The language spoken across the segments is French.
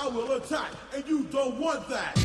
I will attack, and you don't want that.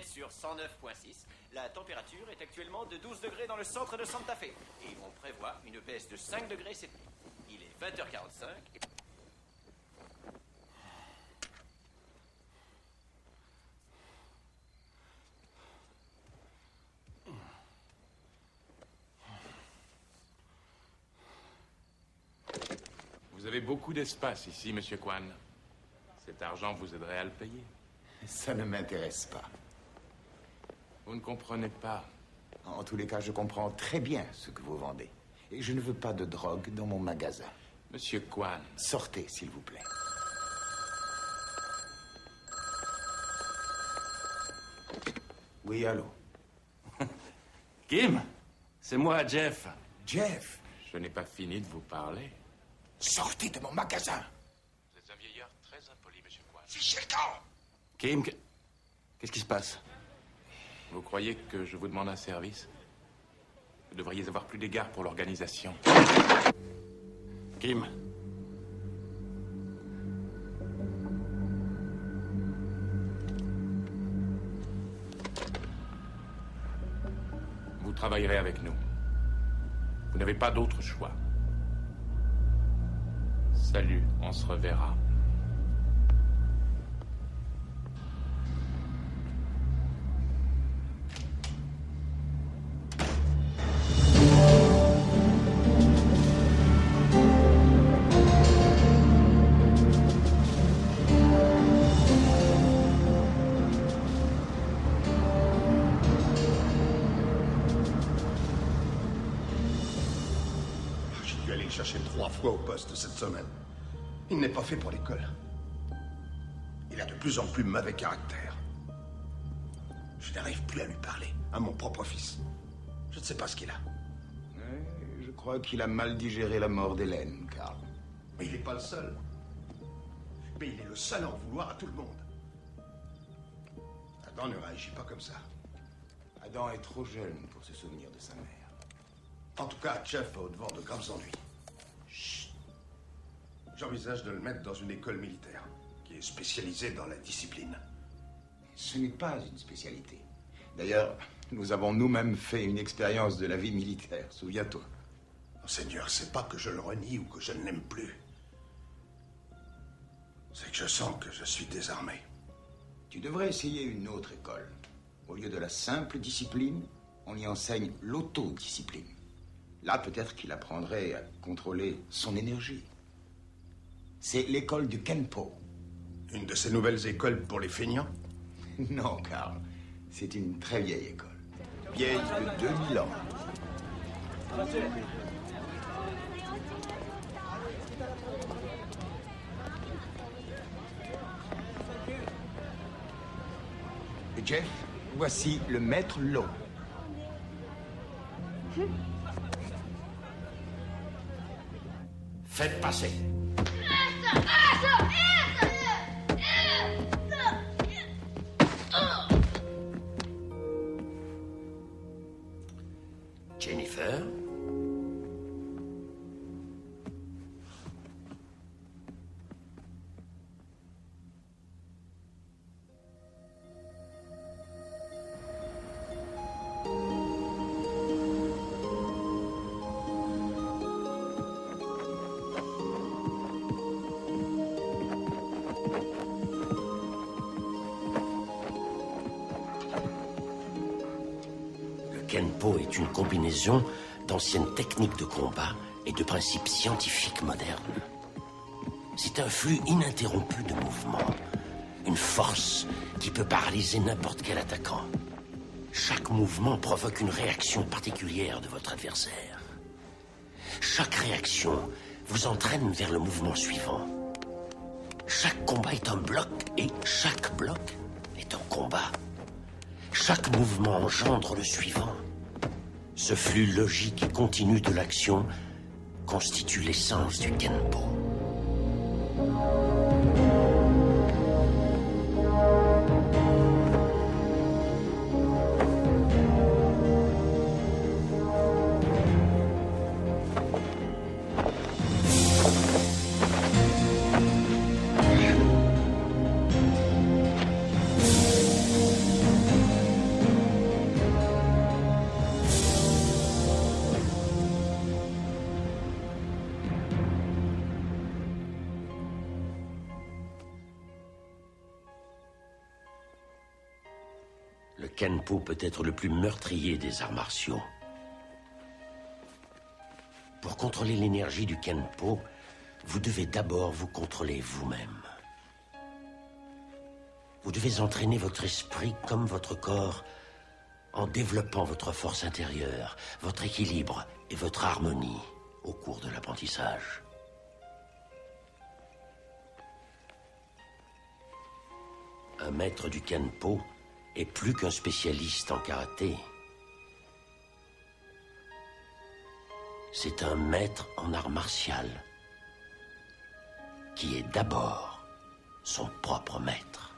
Sur 109.6, la température est actuellement de 12 degrés dans le centre de Santa Fe. Et on prévoit une baisse de 5 degrés cette nuit. Il est 20h45. Vous avez beaucoup d'espace ici, Monsieur Kwan. Cet argent vous aiderait à le payer. Ça ne m'intéresse pas. Vous ne comprenez pas. En tous les cas, je comprends très bien ce que vous vendez. Et je ne veux pas de drogue dans mon magasin. Monsieur Kwan. Sortez, s'il vous plaît. Oui, allô? Kim, c'est moi, Jeff. Jeff? Je n'ai pas fini de vous parler. Sortez de mon magasin! Vous êtes un vieillard très impoli, Monsieur Kwan. Fichez le camp! Kim, qu'est-ce qui se passe? Vous croyez que je vous demande un service? Vous devriez avoir plus d'égard pour l'organisation. Kim. Vous travaillerez avec nous. Vous n'avez pas d'autre choix. Salut, on se reverra. Cherché 3 fois au poste cette semaine. Il n'est pas fait pour l'école. Il a de plus en plus mauvais caractère. Je n'arrive plus à lui parler, à mon propre fils. Je ne sais pas ce qu'il a. Je crois qu'il a mal digéré la mort d'Hélène, Karl. Mais il n'est pas le seul. Mais il est le seul à en vouloir à tout le monde. Adam ne réagit pas comme ça. Adam est trop jeune pour se souvenir de sa mère. En tout cas, Jeff va au-devant de graves ennuis. Chut. J'envisage de le mettre dans une école militaire qui est spécialisée dans la discipline. Ce n'est pas une spécialité. D'ailleurs, nous avons nous-mêmes fait une expérience de la vie militaire, souviens-toi. Oh, Seigneur, c'est pas que je le renie ou que je ne l'aime plus. C'est que je sens que je suis désarmé. Tu devrais essayer une autre école. Au lieu de la simple discipline, on y enseigne l'autodiscipline. Là, peut-être qu'il apprendrait à contrôler son énergie. C'est l'école du Kenpo. Une de ces nouvelles écoles pour les feignants? Non, Karl. C'est une très vieille école. Vieille de 2000 ans. Jeff, voici le maître Law. Faites passer. Jennifer? Le Kenpo est une combinaison d'anciennes techniques de combat et de principes scientifiques modernes. C'est un flux ininterrompu de mouvements, une force qui peut paralyser n'importe quel attaquant. Chaque mouvement provoque une réaction particulière de votre adversaire. Chaque réaction vous entraîne vers le mouvement suivant. Chaque combat est un bloc et chaque bloc est un combat. Chaque mouvement engendre le suivant. Ce flux logique et continu de l'action constitue l'essence du Kenpo. Le Kenpo peut être le plus meurtrier des arts martiaux. Pour contrôler l'énergie du Kenpo, vous devez d'abord vous contrôler vous-même. Vous devez entraîner votre esprit comme votre corps en développant votre force intérieure, votre équilibre et votre harmonie au cours de l'apprentissage. Un maître du Kenpo est plus qu'un spécialiste en karaté. C'est un maître en art martial qui est d'abord son propre maître.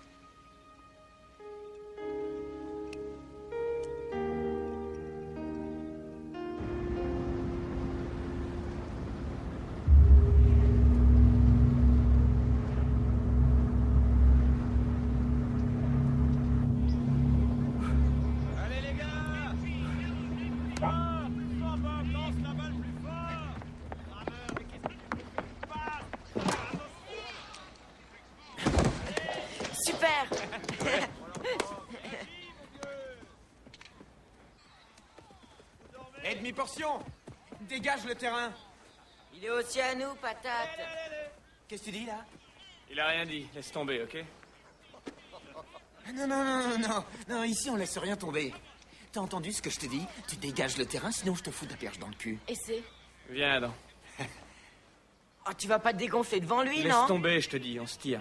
Et demi-portion. Dégage le terrain. Il est aussi à nous, patate. Qu'est-ce que tu dis, là? Il a rien dit, laisse tomber, ok? Non, ici on laisse rien tomber. T'as entendu ce que je te dis? Tu dégages le terrain, sinon je te fous de la perche dans le cul. Et c'est? Viens, Adam. Oh, tu vas pas te dégonfler devant lui, Laisse non? tomber, je te dis, on se tire.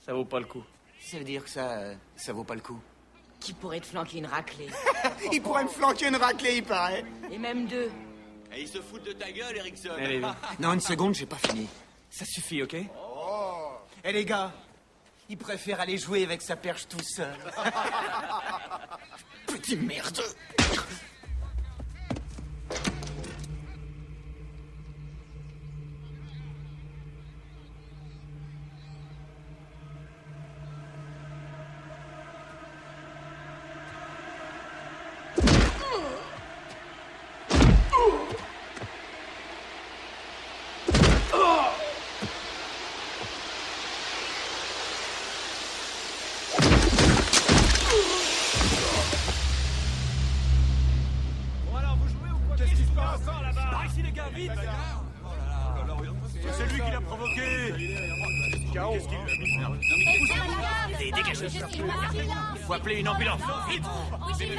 Ça vaut pas le coup. Ça veut dire que ça vaut pas le coup. Qui pourrait te flanquer une raclée? Il pourrait me flanquer une raclée, il paraît. Et même deux. Et ils se foutent de ta gueule, Erickson. Allez, viens. Non, une seconde, j'ai pas fini. Ça suffit, ok? Eh les gars, il préfère aller jouer avec sa perche tout seul. Petit merdeux. C'est lui qui l'a provoqué. Qu'est-ce qu'il lui a mis? Dégagez. Il faut appeler une ambulance. Vite. Oui, j'y vais.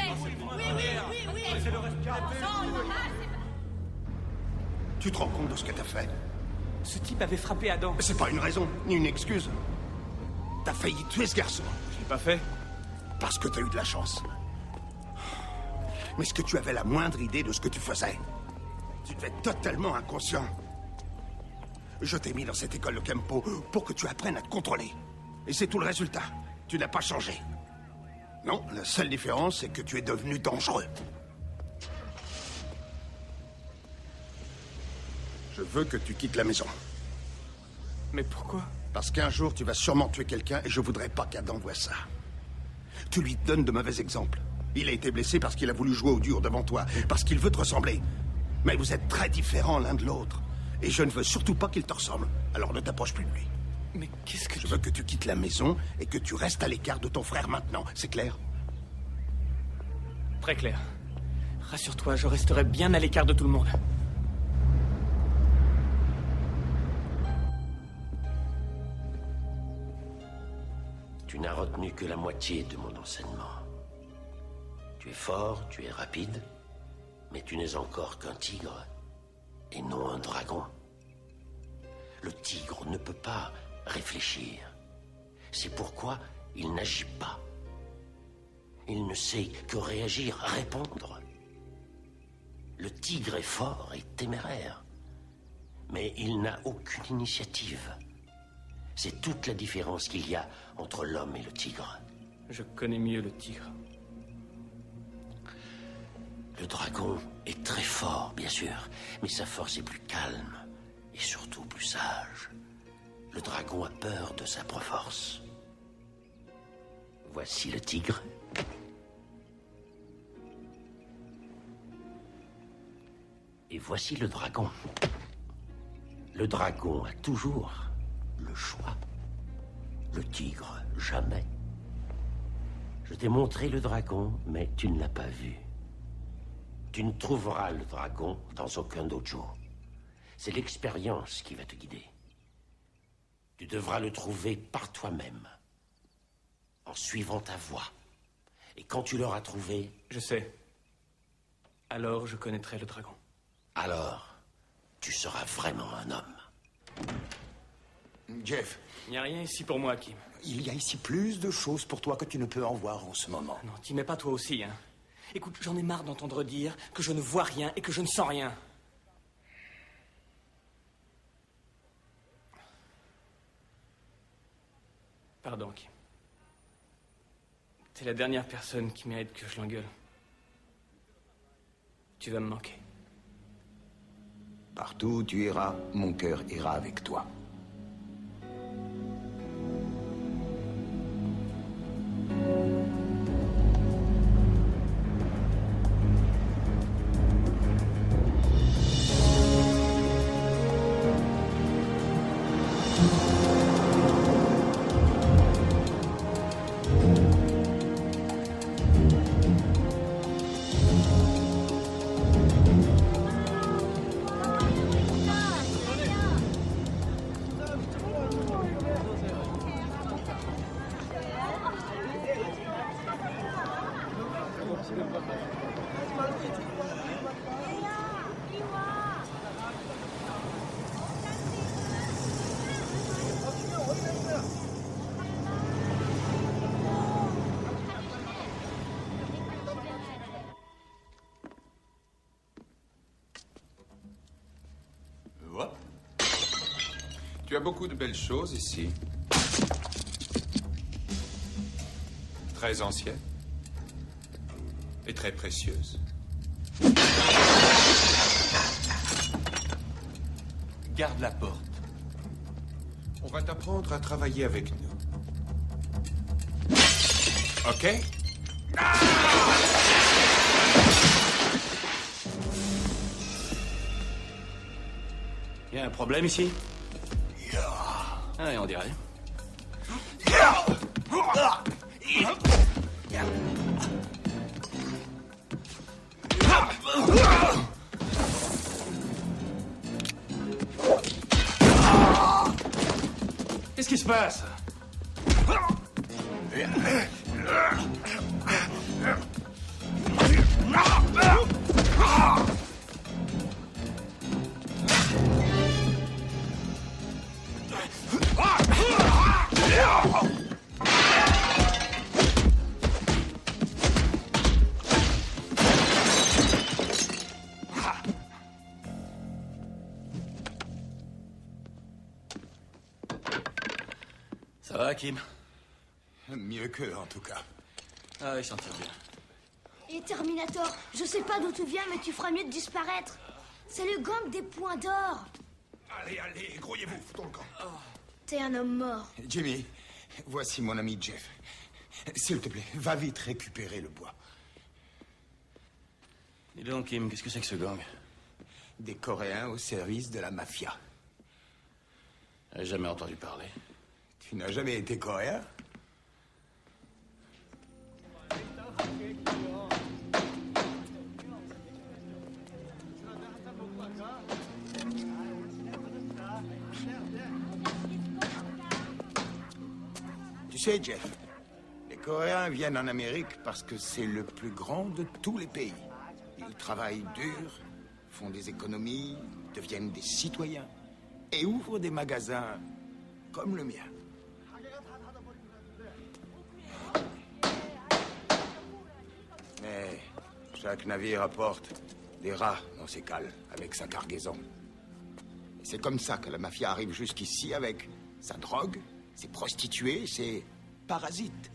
Oui. C'est le rescapé. Tu te rends compte de ce que t'as fait? Ce type avait frappé Adam. C'est pas une raison, ni une excuse. T'as failli tuer ce garçon. Je l'ai pas fait. Parce que t'as eu de la chance. Mais est-ce que tu avais la moindre idée de ce que tu faisais? Tu devais être totalement inconscient. Je t'ai mis dans cette école de Kempo pour que tu apprennes à te contrôler. Et c'est tout le résultat. Tu n'as pas changé. Non, la seule différence, c'est que tu es devenu dangereux. Je veux que tu quittes la maison. Mais pourquoi? Parce qu'un jour, tu vas sûrement tuer quelqu'un et je voudrais pas qu'Adam voie ça. Tu lui donnes de mauvais exemples. Il a été blessé parce qu'il a voulu jouer au dur devant toi, parce qu'il veut te ressembler. Mais vous êtes très différents l'un de l'autre. Et je ne veux surtout pas qu'il te ressemble. Alors ne t'approche plus de lui. Mais qu'est-ce que Je veux que tu quittes la maison et que tu restes à l'écart de ton frère maintenant. C'est clair? Très clair. Rassure-toi, je resterai bien à l'écart de tout le monde. Tu n'as retenu que la moitié de mon enseignement. Tu es fort, tu es rapide, mais tu n'es encore qu'un tigre et non un dragon. Le tigre ne peut pas réfléchir. C'est pourquoi il n'agit pas. Il ne sait que réagir, répondre. Le tigre est fort et téméraire, mais il n'a aucune initiative. C'est toute la différence qu'il y a entre l'homme et le tigre. Je connais mieux le tigre. Le dragon est très fort, bien sûr, mais sa force est plus calme et surtout plus sage. Le dragon a peur de sa propre force. Voici le tigre. Et voici le dragon. Le dragon a toujours le choix. Le tigre, jamais. Je t'ai montré le dragon, mais tu ne l'as pas vu. Tu ne trouveras le dragon dans aucun dojo. C'est l'expérience qui va te guider. Tu devras le trouver par toi-même, en suivant ta voie. Et quand tu l'auras trouvé... Je sais. Alors je connaîtrai le dragon. Alors, tu seras vraiment un homme. Jeff. Il n'y a rien ici pour moi, Kim. Il y a ici plus de choses pour toi que tu ne peux en voir en ce moment. Non, t'y mets pas toi aussi, hein. Écoute, j'en ai marre d'entendre dire que je ne vois rien et que je ne sens rien. Pardon, Kim. T'es la dernière personne qui mérite que je l'engueule. Tu vas me manquer. Partout où tu iras, mon cœur ira avec toi. Tu as beaucoup de belles choses ici. Très anciennes. Et très précieuses. Garde la porte. On va t'apprendre à travailler avec nous. OK? Il y a un problème ici? Ah oui, on dirait. Qu'est-ce qui se passe? Kim? Mieux qu'eux, en tout cas. Ah, il s'en tire bien. Et Terminator, je sais pas d'où tu viens, mais tu feras mieux de disparaître. C'est le gang des points d'or. Allez, allez, grouillez-vous, foutons le camp. T'es un homme mort. Jimmy, voici mon ami Jeff. S'il te plaît, va vite récupérer le bois. Dis donc, Kim, qu'est-ce que c'est que ce gang? Des Coréens au service de la mafia. J'ai jamais entendu parler. Tu n'as jamais été coréen? Tu sais, Jeff, les Coréens viennent en Amérique parce que c'est le plus grand de tous les pays. Ils travaillent dur, font des économies, deviennent des citoyens et ouvrent des magasins comme le mien. Mais chaque navire apporte des rats dans ses cales avec sa cargaison. Et c'est comme ça que la mafia arrive jusqu'ici avec sa drogue, ses prostituées, ses parasites.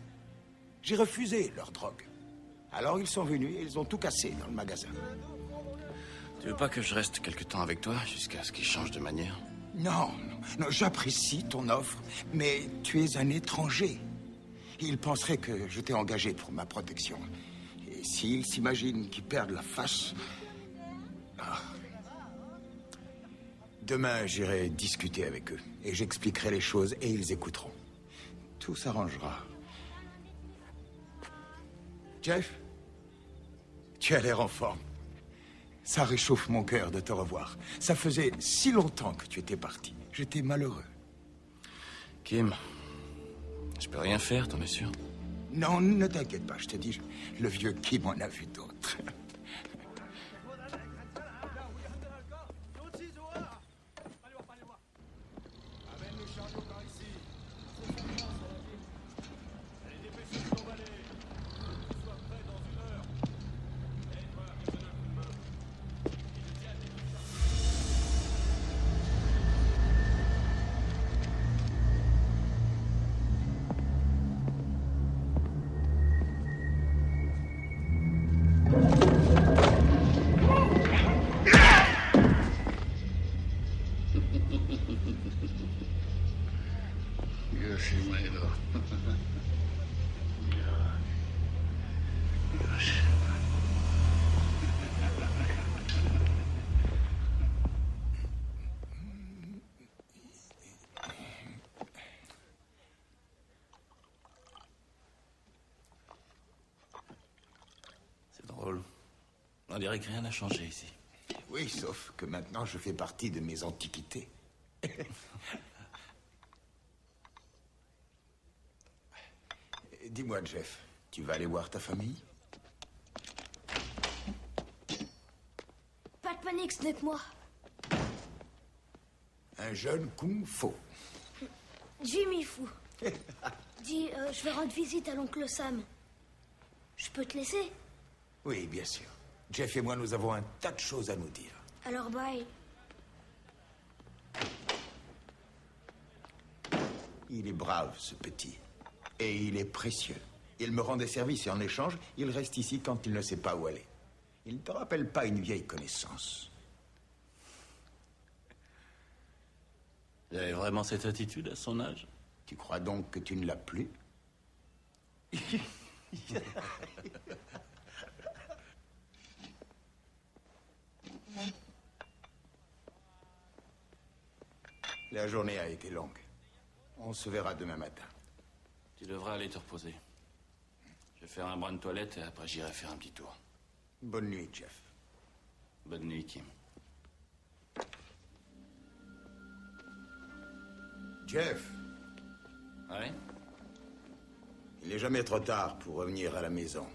J'ai refusé leur drogue. Alors ils sont venus et ils ont tout cassé dans le magasin. Tu veux pas que je reste quelque temps avec toi jusqu'à ce qu'ils changent de manière? Non, non, j'apprécie ton offre, mais tu es un étranger. Ils penseraient que je t'ai engagé pour ma protection. Et s'ils s'imaginent qu'ils perdent la face... Ah. Demain, j'irai discuter avec eux. Et j'expliquerai les choses et ils écouteront. Tout s'arrangera. Jeff, tu as l'air en forme. Ça réchauffe mon cœur de te revoir. Ça faisait si longtemps que tu étais parti. J'étais malheureux. Kim, je peux rien faire, t'en es sûr? Non, ne t'inquiète pas, je te dis, le vieux Kim en a vu d'autres. C'est drôle. On dirait que rien n'a changé ici. Oui, sauf que maintenant je fais partie de mes antiquités. Dis-moi, Jeff, tu vas aller voir ta famille? Pas de panique, ce n'est que moi. Un jeune kung fu. Jimmy Fou. Dis, je vais rendre visite à l'oncle Sam. Je peux te laisser? Oui, bien sûr. Jeff et moi, nous avons un tas de choses à nous dire. Alors bye. Il est brave, ce petit. Et il est précieux. Il me rend des services et en échange, il reste ici quand il ne sait pas où aller. Il ne te rappelle pas une vieille connaissance. Il avait vraiment cette attitude à son âge? Tu crois donc que tu ne l'as plus? La journée a été longue. On se verra demain matin. Tu devrais aller te reposer. Je vais faire un brin de toilette et après j'irai faire un petit tour. Bonne nuit, Jeff. Bonne nuit, Kim. Jeff. Ouais? Il n'est jamais trop tard pour revenir à la maison.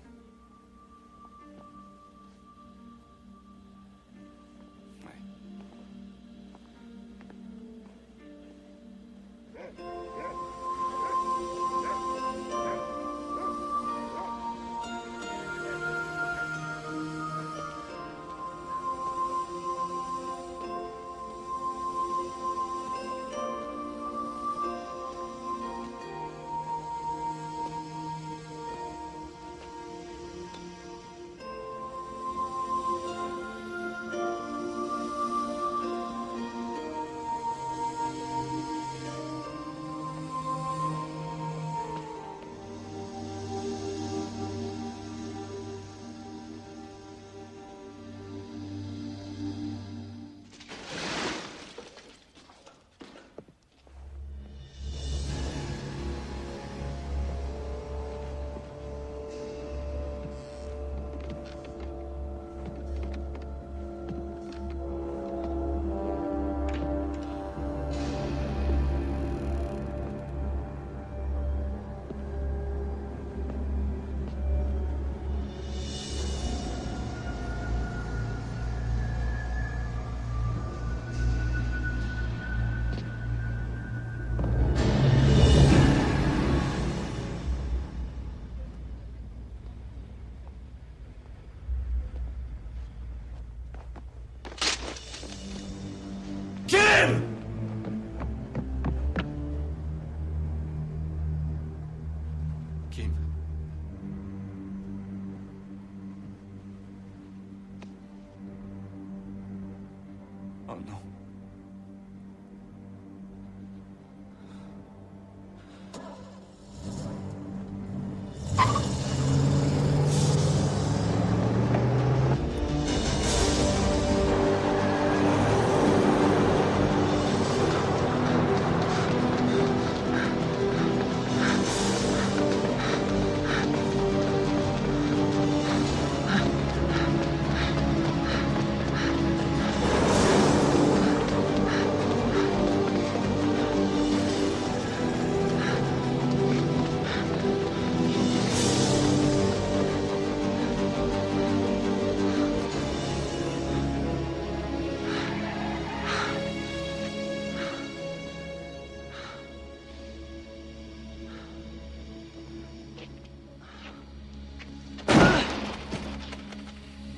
non.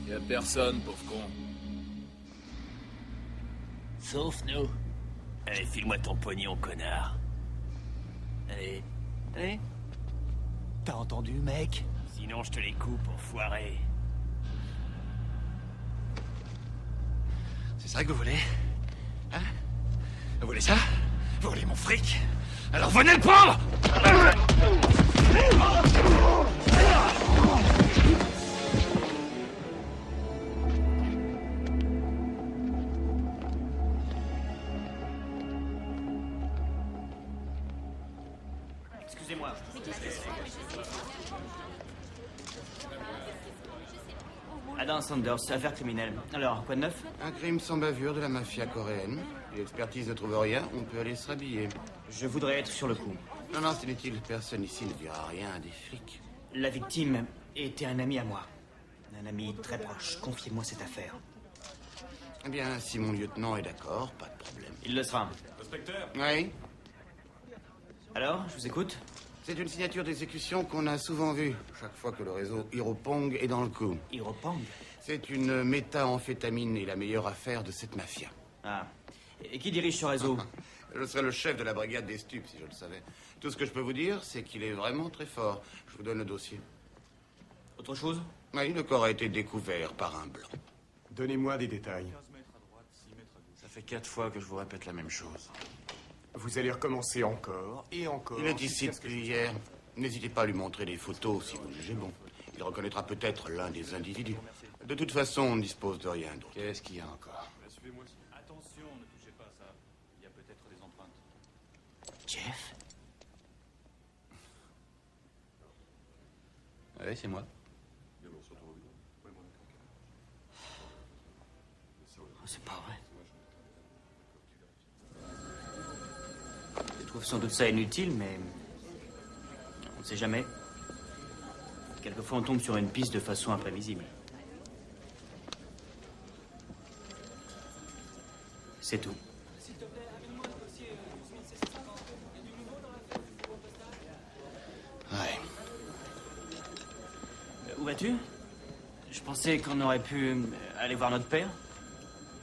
Y'a personne, pauvre con. Sauf nous. Allez, file-moi ton pognon, connard. Allez. Allez. T'as entendu, mec? Sinon, je te les coupe, enfoiré. C'est ça que vous voulez? Hein? Vous voulez ça? Vous voulez mon fric? Alors venez le prendre! Excusez-moi. Adam Sanders, affaire criminelle. Alors, quoi de neuf? Un crime sans bavure de la mafia coréenne. L'expertise ne trouve rien, on peut aller se rhabiller. Je voudrais être sur le coup. Non, non, c'est inutile. Personne ici ne dira rien à des flics. La victime était un ami à moi. Un ami très proche. Confiez-moi cette affaire. Eh bien, si mon lieutenant est d'accord, pas de problème. Il le sera. Inspecteur. Oui? Alors, je vous écoute. C'est une signature d'exécution qu'on a souvent vue, chaque fois que le réseau Hiropong est dans le coup. Hiropong? C'est une méthamphétamine et la meilleure affaire de cette mafia. Ah. Et qui dirige ce réseau? Je serais le chef de la brigade des stupes, si je le savais. Tout ce que je peux vous dire, c'est qu'il est vraiment très fort. Je vous donne le dossier. Autre chose? Oui, le corps a été découvert par un blanc. Donnez-moi des détails. Ça fait 4 fois que je vous répète la même chose. Vous allez recommencer encore et encore. Il est ici depuis hier. N'hésitez pas à lui montrer des photos si vous le jugez bon. Il reconnaîtra peut-être l'un des individus. De toute façon, on ne dispose de rien d'autre. Qu'est-ce qu'il y a encore? Suivez-moi. Attention, ne touchez pas à ça. Il y a peut-être des empreintes. Jeff? Oui, c'est moi. Oh, c'est pas vrai. Je trouve sans doute ça inutile, mais... on ne sait jamais. Quelquefois, on tombe sur une piste de façon imprévisible. C'est tout. Ouais. Où vas-tu? Je pensais qu'on aurait pu aller voir notre père.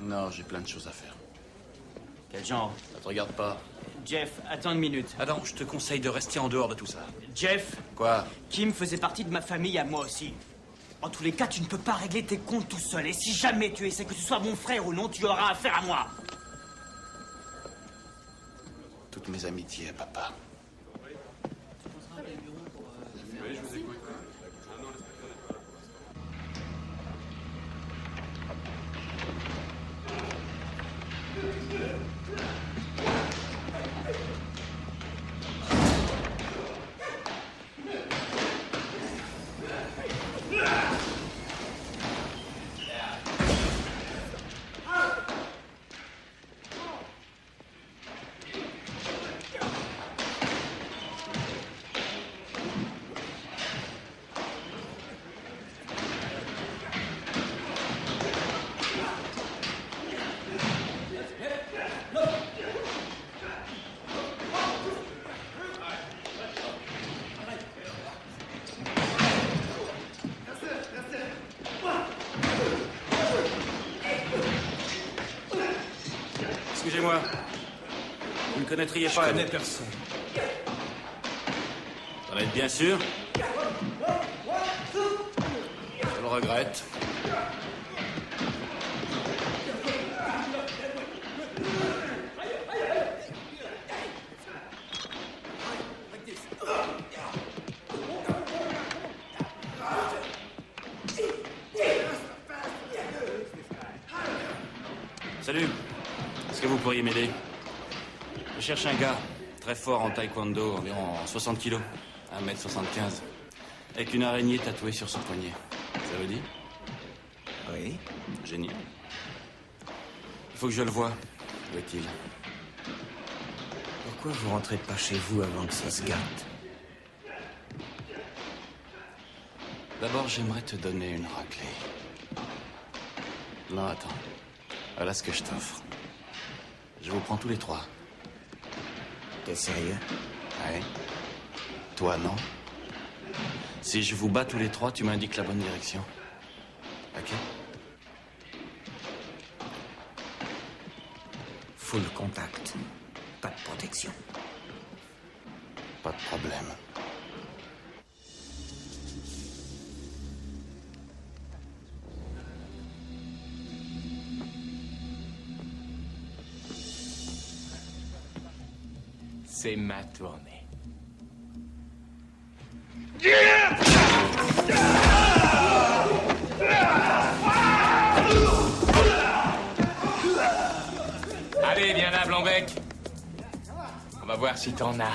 Non, j'ai plein de choses à faire. Quel genre? Ça te regarde pas. Jeff, attends une minute. Adam, je te conseille de rester en dehors de tout ça. Jeff? Quoi? Kim faisait partie de ma famille à moi aussi. En tous les cas, tu ne peux pas régler tes comptes tout seul. Et si jamais tu essaies que ce soit mon frère ou non, tu auras affaire à moi. Toutes mes amitiés à papa. Excusez-moi. Vous ne connaîtriez pas... Je connais personne. T'en êtes bien sûr? Je le regrette. Salut. Est-ce que vous pourriez m'aider? Je cherche un gars très fort en taekwondo, environ 60 kilos, 1m75, avec une araignée tatouée sur son poignet. Ça vous dit? Oui. Génial. Il faut que je le voie. Où est-il? Pourquoi vous rentrez pas chez vous avant que ça se gâte? D'abord, j'aimerais te donner une raclée. Non, attends. Voilà ce que je t'offre. Je vous prends tous les trois. T'es sérieux? Ouais. Toi, non? Si je vous bats tous les trois, tu m'indiques la bonne direction. Ok? Full contact. Pas de protection. Pas de problème. C'est ma tournée. Allez, viens là, Blanc-Bec. On va voir si t'en as.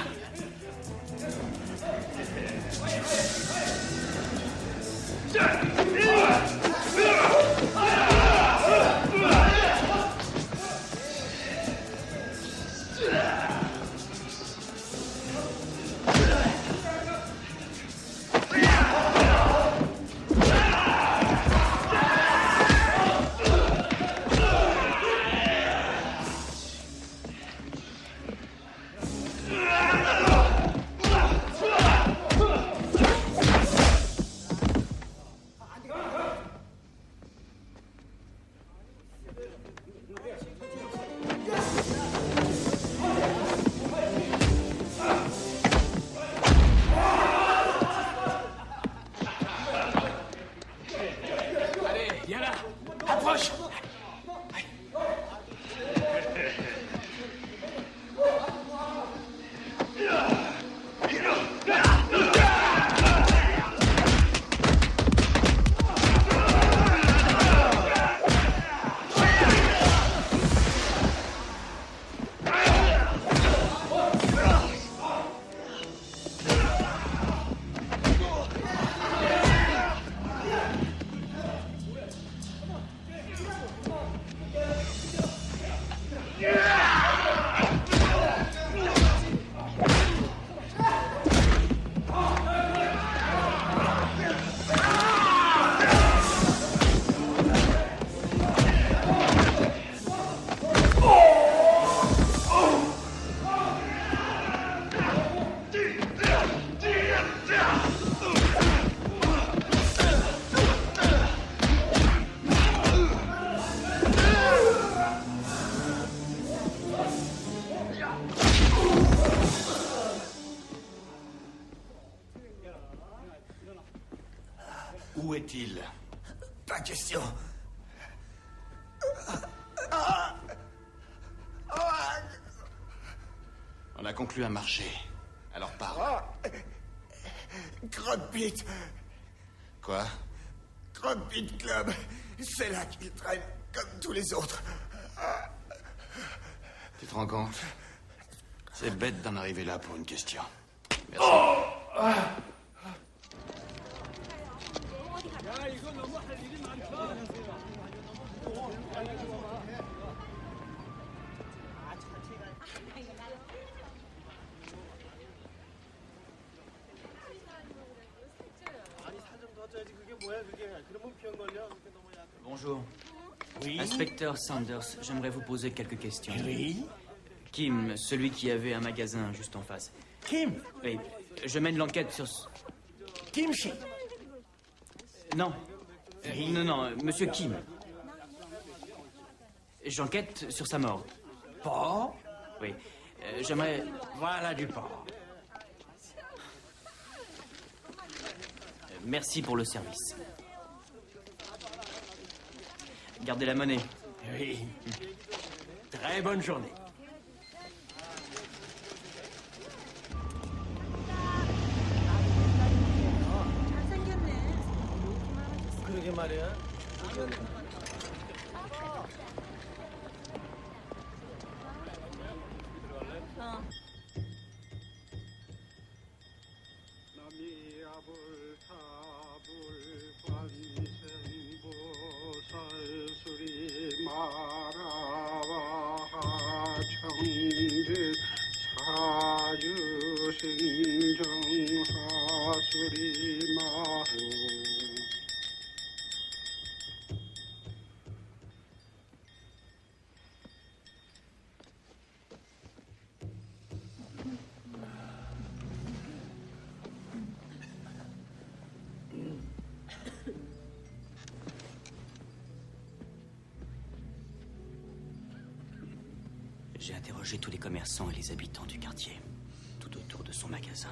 Où est-il? Pas question. On a conclu un marché. Alors parle. Crockpit. Quoi? Crockpit Club. C'est là qu'il traîne, comme tous les autres. Tu te rends compte? C'est bête d'en arriver là pour une question. Merci. Bonjour. Oui. Inspecteur Sanders, j'aimerais vous poser quelques questions. Oui. Kim, celui qui avait un magasin juste en face. Kim? Oui, je mène l'enquête sur... Kim Shi. Non. Non, monsieur Kim. J'enquête sur sa mort. Porc? Oui. J'aimerais... Voilà du porc. Merci pour le service. Gardez la monnaie. Oui. Très bonne journée. Hein. J'ai interrogé tous les commerçants et les habitants du quartier, tout autour de son magasin.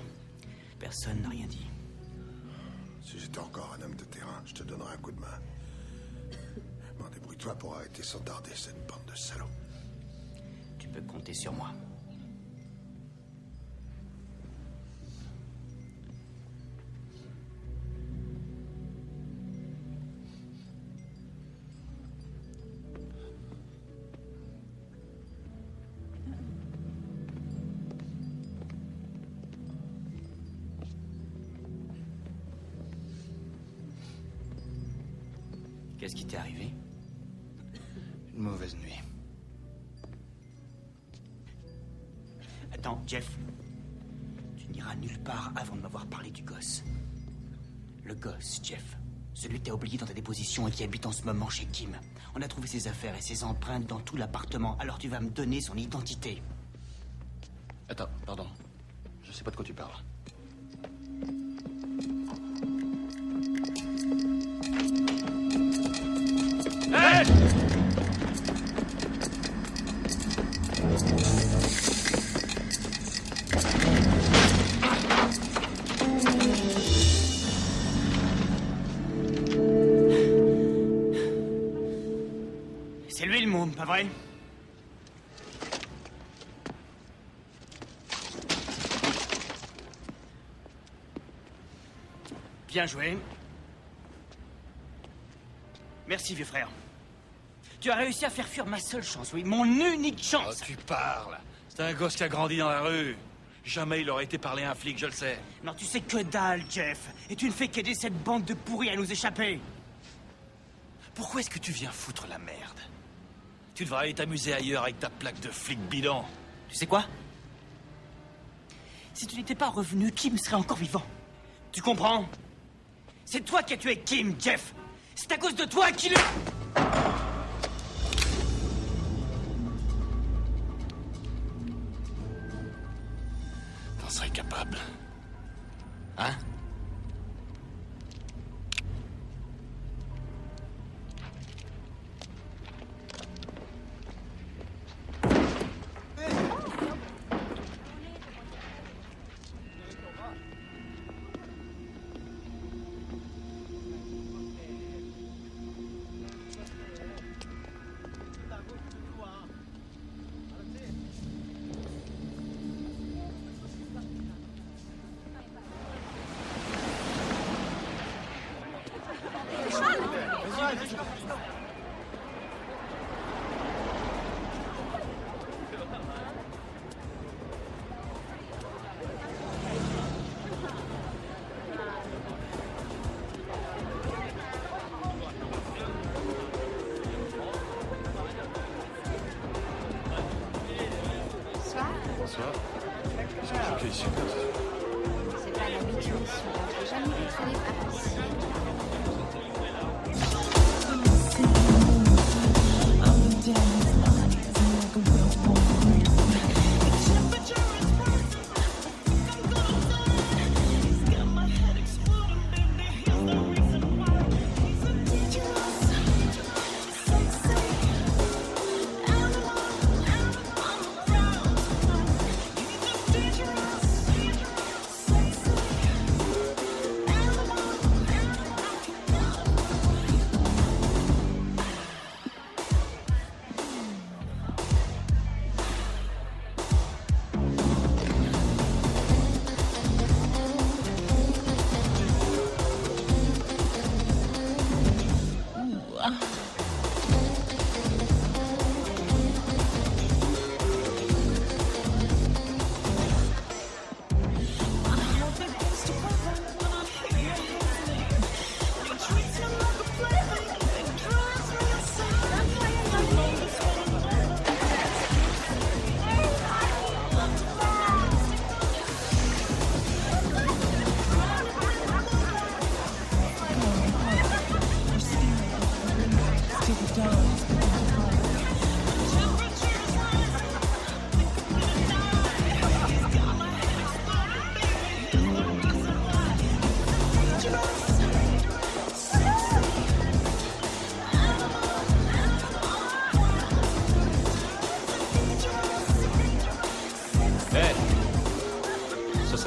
Personne n'a rien dit. Si j'étais encore un homme de terrain, je te donnerais un coup de main. Bon, débrouille-toi pour arrêter sans tarder cette bande de salauds. Tu peux compter sur moi. Qu'est-ce qui t'est arrivé? Une mauvaise nuit. Attends, Jeff. Tu n'iras nulle part avant de m'avoir parlé du gosse. Le gosse, Jeff. Celui que t'as oublié dans ta déposition et qui habite en ce moment chez Kim. On a trouvé ses affaires et ses empreintes dans tout l'appartement. Alors tu vas me donner son identité. Attends, pardon. Je sais pas de quoi tu parles. Hey! C'est lui le môme, pas vrai? Bien joué. Merci, vieux frère. Tu as réussi à faire fuir ma seule chance, oui, mon unique chance. Oh, tu parles. C'est un gosse qui a grandi dans la rue. Jamais il aurait été parler à un flic, je le sais. Non, tu sais que dalle, Jeff. Et tu ne fais qu'aider cette bande de pourris à nous échapper. Pourquoi est-ce que tu viens foutre la merde? Tu devrais aller t'amuser ailleurs avec ta plaque de flic bidon. Tu sais quoi? Si tu n'étais pas revenu, Kim serait encore vivant. Tu comprends? C'est toi qui as tué Kim, Jeff. C'est à cause de toi qu'il... T'en serais capable. Hein? Bonsoir. C'est pas l'habitude, je n'ai jamais vu trouver par ici.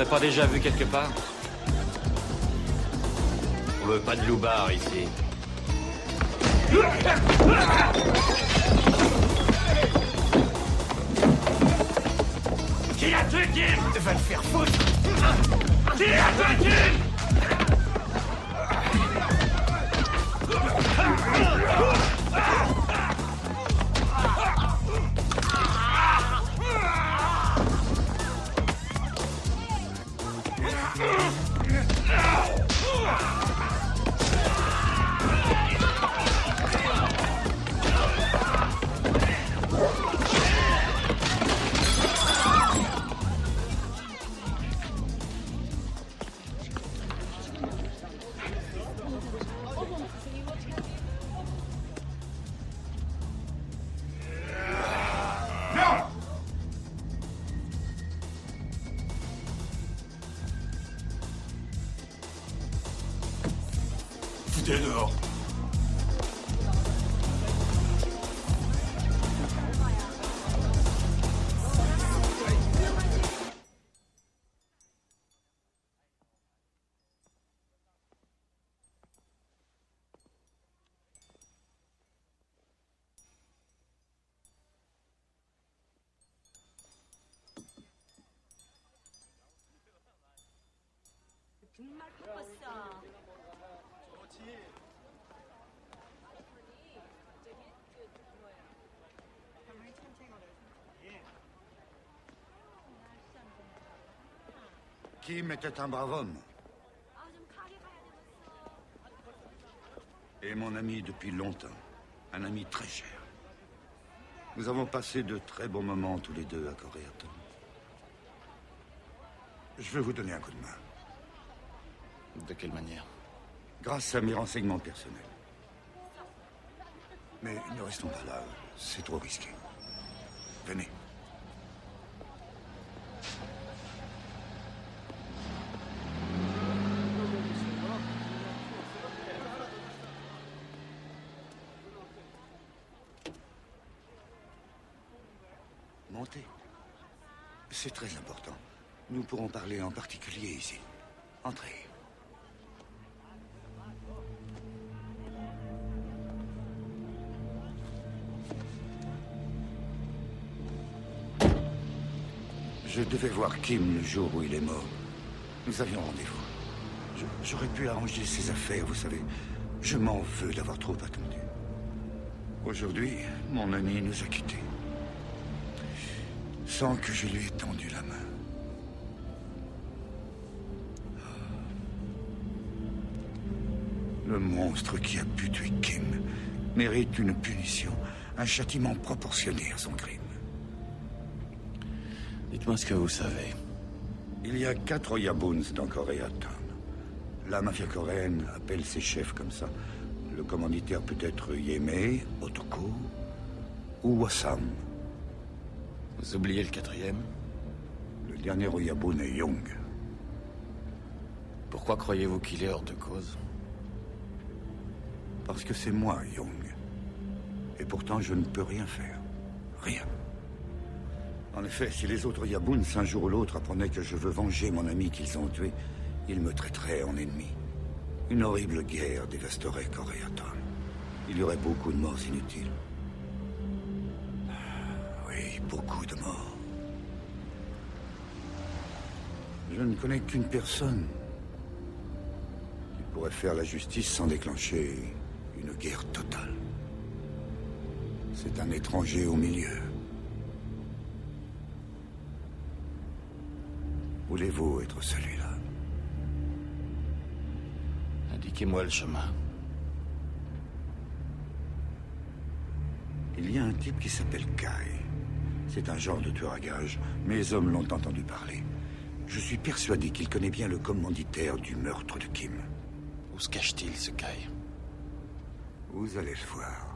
serait pas déjà vu quelque part? On veut pas de loupard ici. Qui l'a tué, Kim? Va le faire foutre. Qui l'a tué, Kim? Foutez dehors. Kim était un brave homme. Et mon ami depuis longtemps. Un ami très cher. Nous avons passé de très bons moments tous les deux à Koreatown. Je veux vous donner un coup de main. De quelle manière? Grâce à mes renseignements personnels. Mais ne restons pas là. C'est trop risqué. Venez. Montez. C'est très important. Nous pourrons parler en particulier ici. Entrez. Je devais voir Kim le jour où il est mort. Nous avions rendez-vous. J'aurais pu arranger ses affaires, vous savez. Je m'en veux d'avoir trop attendu. Aujourd'hui, mon ami nous a quittés. Sans que je lui ai tendu la main. Le monstre qui a pu tuer Kim mérite une punition, un châtiment proportionné à son crime. Dites-moi ce que vous savez. Il y a 4 Oyabuns dans Koreatown. La mafia coréenne appelle ses chefs comme ça. Le commanditaire peut être Yeme, Otoko ou Wassam. Vous oubliez le 4e? Le dernier Oyabun est Young. Pourquoi croyez-vous qu'il est hors de cause? Parce que c'est moi, Young. Et pourtant, je ne peux rien faire. Rien. En effet, si les autres Yabuns, un jour ou l'autre, apprenaient que je veux venger mon ami qu'ils ont tué, ils me traiteraient en ennemi. Une horrible guerre dévasterait Koreatown. Il y aurait beaucoup de morts inutiles. Oui, beaucoup de morts. Je ne connais qu'une personne qui pourrait faire la justice sans déclencher une guerre totale. C'est un étranger au milieu. Voulez-vous être celui-là? Indiquez-moi le chemin. Il y a un type qui s'appelle Kai. C'est un genre de tueur à gages. Mes hommes l'ont entendu parler. Je suis persuadé qu'il connaît bien le commanditaire du meurtre de Kim. Où se cache-t-il, ce Kai? Vous allez le voir.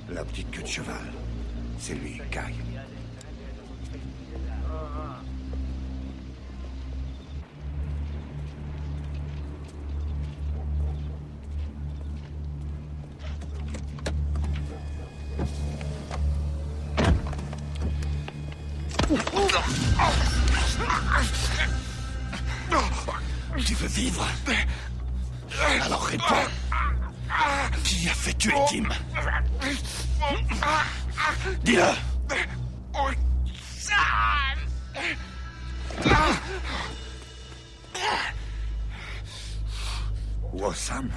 La petite queue de cheval. C'est lui, Kai. Tu veux vivre? Alors réponds. Qui a fait tuer Kim? Dis-le. Wassam?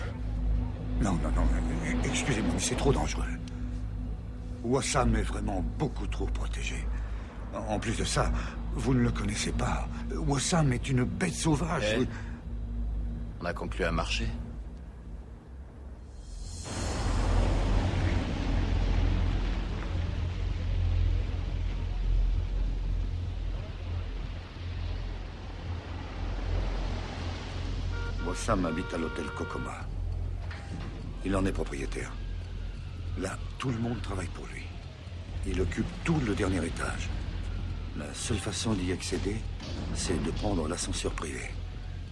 Non, excusez-moi, mais c'est trop dangereux. Wassam est vraiment beaucoup trop protégé. En plus de ça, vous ne le connaissez pas. Wassam est une bête sauvage. Eh, on a conclu un marché. Wassam habite à l'hôtel Kokoma. Il en est propriétaire. Là, tout le monde travaille pour lui. Il occupe tout le dernier étage. La seule façon d'y accéder, c'est de prendre l'ascenseur privé,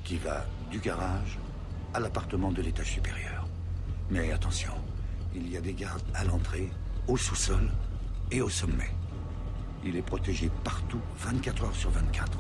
qui va du garage à l'appartement de l'étage supérieur. Mais attention, il y a des gardes à l'entrée, au sous-sol et au sommet. Il est protégé partout, 24 heures sur 24.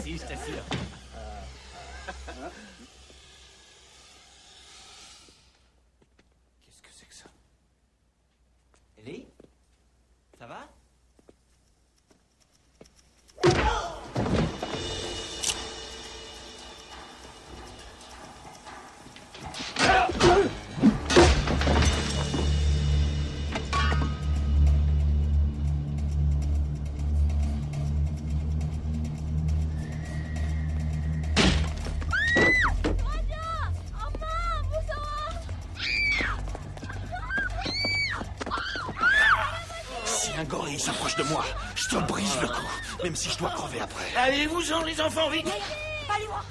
Si, je t'assure. Qu'est-ce que c'est que ça? Ellie? Ça va? Il s'approche de moi. Je te brise le cou, même si je dois crever après. Allez-vous-en, les enfants, vite! Allez voir!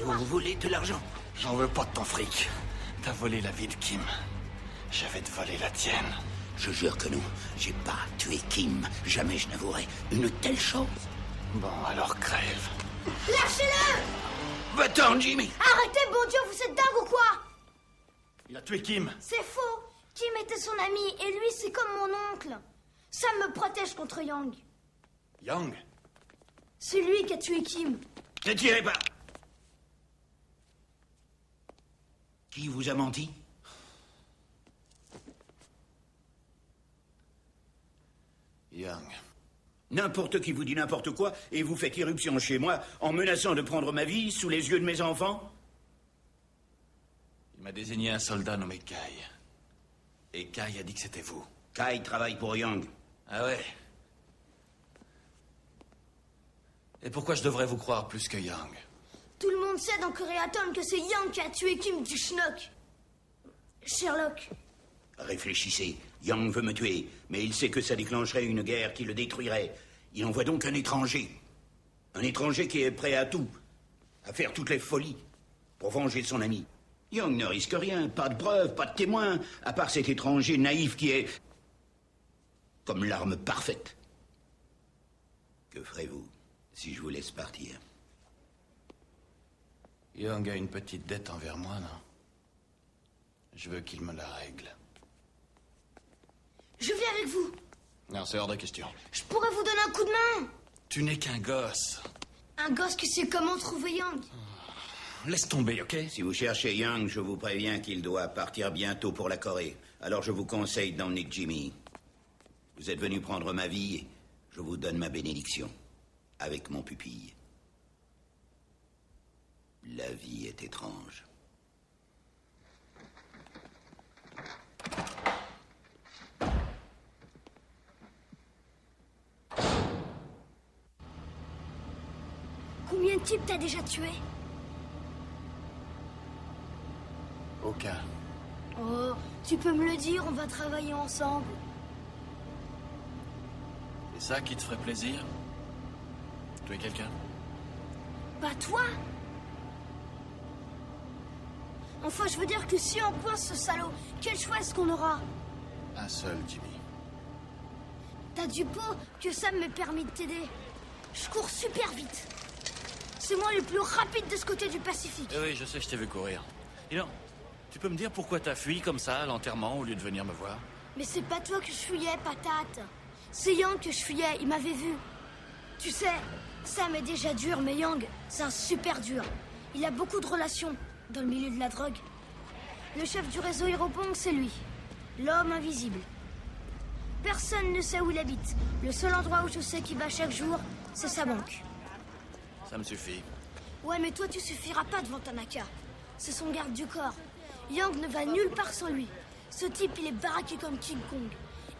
Vous voulez de l'argent? J'en veux pas de ton fric. T'as volé la vie de Kim. Je vais te voler la tienne. Je jure que non. J'ai pas tué Kim. Jamais je n'avouerai une telle chose. Bon, alors crève. Lâchez-le! Va-t'en, Jimmy! Arrêtez, bon Dieu, vous êtes dingue ou quoi? Il a tué Kim. C'est faux! Kim était son ami, et lui, c'est comme mon oncle. Ça me protège contre Yang. Yang? C'est lui qui a tué Kim. Ne tirez pas. Qui vous a menti? Young. N'importe qui vous dit n'importe quoi et vous faites irruption chez moi en menaçant de prendre ma vie sous les yeux de mes enfants? Il m'a désigné un soldat nommé Kai. Et Kai a dit que c'était vous. Kai travaille pour Young. Ah ouais? Et pourquoi je devrais vous croire plus que Young? Tout le monde sait dans Koreaton que c'est Young qui a tué Kim du schnock. Sherlock. Réfléchissez. Young veut me tuer, mais il sait que ça déclencherait une guerre qui le détruirait. Il envoie donc un étranger. Un étranger qui est prêt à tout. À faire toutes les folies. Pour venger son ami. Young ne risque rien. Pas de preuves, pas de témoins. À part cet étranger naïf qui est... comme l'arme parfaite. Que ferez-vous si je vous laisse partir? Young a une petite dette envers moi, non? Je veux qu'il me la règle. Je viens avec vous. Non, c'est hors de question. Je pourrais vous donner un coup de main. Tu n'es qu'un gosse. Un gosse qui sait comment trouver Young. Laisse tomber, ok? Si vous cherchez Young, je vous préviens qu'il doit partir bientôt pour la Corée. Alors je vous conseille d'emmener Jimmy. Vous êtes venu prendre ma vie, et je vous donne ma bénédiction. Avec mon pupille. La vie est étrange. Combien de types t'as déjà tué? Aucun. Oh, tu peux me le dire, on va travailler ensemble. C'est ça qui te ferait plaisir? Tuer quelqu'un? Pas toi. Enfin, je veux dire que si on coince ce salaud, quel choix est-ce qu'on aura? Un seul, Jimmy. T'as du pot que Sam m'ait permis de t'aider. Je cours super vite. C'est moi le plus rapide de ce côté du Pacifique. Eh oui, je sais, je t'ai vu courir. Dis donc, tu peux me dire pourquoi t'as fui comme ça à l'enterrement au lieu de venir me voir? Mais c'est pas toi que je fuyais, patate. C'est Yang que je fuyais, il m'avait vu. Tu sais, Sam est déjà dur, mais Yang, c'est un super dur. Il a beaucoup de relations dans le milieu de la drogue. Le chef du réseau Hiropong, c'est lui. L'homme invisible. Personne ne sait où il habite. Le seul endroit où je sais qu'il va chaque jour, c'est sa banque. Ça me suffit. Ouais, mais toi, tu suffiras pas devant Tanaka. C'est son garde du corps. Yang ne va nulle part sans lui. Ce type, il est baraqué comme King Kong.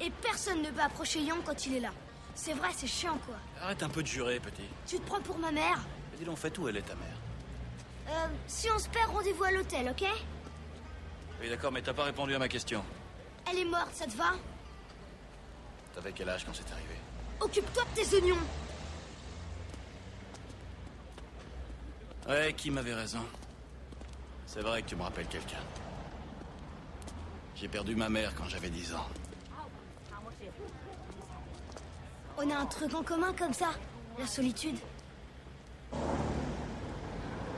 Et personne ne peut approcher Yang quand il est là. C'est vrai, c'est chiant, quoi. Arrête un peu de jurer, petit. Tu te prends pour ma mère? Mais dis donc, fais où elle est, ta mère? Si on se perd, rendez-vous à l'hôtel, ok? Oui, d'accord, mais t'as pas répondu à ma question. Elle est morte, ça te va? T'avais quel âge quand c'est arrivé? Occupe-toi de tes oignons. Ouais, Kim avait raison. C'est vrai que tu me rappelles quelqu'un. J'ai perdu ma mère quand j'avais 10 ans. On a un truc en commun comme ça, la solitude.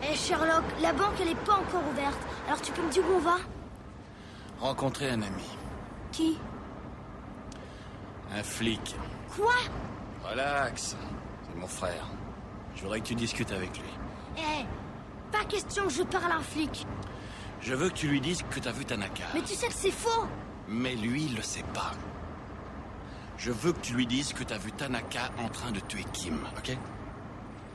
Eh Sherlock, la banque elle est pas encore ouverte. Alors tu peux me dire où on va? Rencontrer un ami. Qui? Un flic. Quoi? Relax. C'est mon frère. Je voudrais que tu discutes avec lui. Eh, pas question que je parle à un flic. Je veux que tu lui dises que t'as vu Tanaka. Mais tu sais que c'est faux. Mais lui, il le sait pas. Je veux que tu lui dises que t'as vu Tanaka en train de tuer Kim, ok?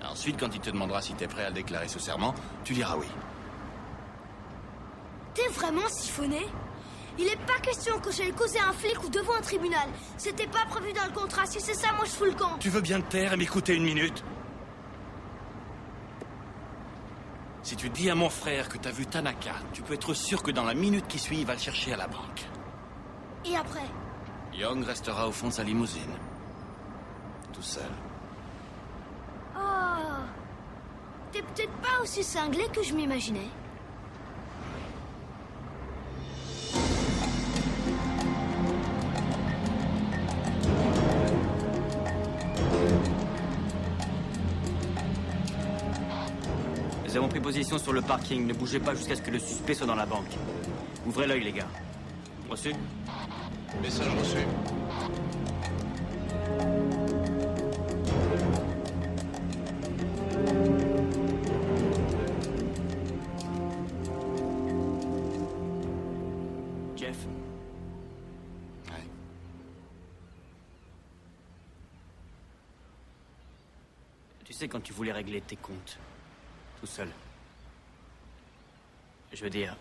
Ensuite, quand il te demandera si t'es prêt à le déclarer sous serment, tu diras oui. T'es vraiment siphonné? Il est pas question que j'aille causer un flic ou devant un tribunal. C'était pas prévu dans le contrat. Si c'est ça, moi je fous le camp. Tu veux bien te taire et m'écouter une minute? Si tu dis à mon frère que t'as vu Tanaka, tu peux être sûr que dans la minute qui suit, il va le chercher à la banque. Et après? Young restera au fond de sa limousine. Tout seul. Oh. T'es peut-être pas aussi cinglé que je m'imaginais. Nous avons pris position sur le parking. Ne bougez pas jusqu'à ce que le suspect soit dans la banque. Ouvrez l'œil, les gars. Reçu? Message reçu. commencé quand tu voulais régler tes comptes. Tout seul. Je veux dire...